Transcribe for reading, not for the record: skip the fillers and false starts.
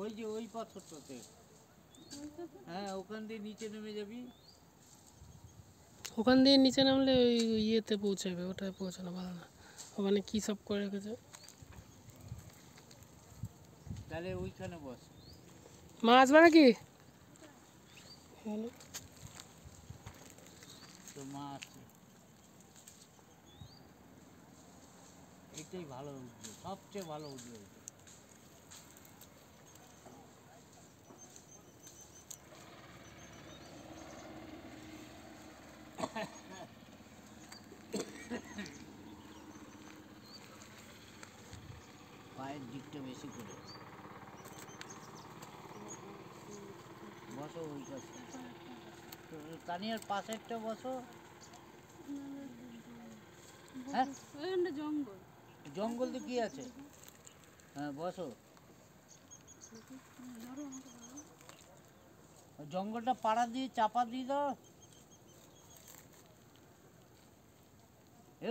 ওই যে ওই পাথরটাতে, হ্যাঁ ওখান দিয়ে নিচে নেমে যাবি। ওখান দিয়ে নিচে নামলে ওই ইয়েতে পৌঁছাবে, ওটায় পৌঁছানো ভালো না, ওখানে কী সব করে রেখেছে। তাহলে ওইখানে বস। মা আসবে নাকি? তোর মা আসছে, এটাই ভালো উঠবে, সবচেয়ে ভালো উঠবে। পায়ের দিকটা বেশি করে বসো, ওই পাশে তানিয়ার পাশেরটা বসো। হ্যাঁ জঙ্গল, জঙ্গল তো কি আছে, হ্যাঁ বসো। জঙ্গলটা পাড়া দিয়ে চাপা দিয়ে দাও। এ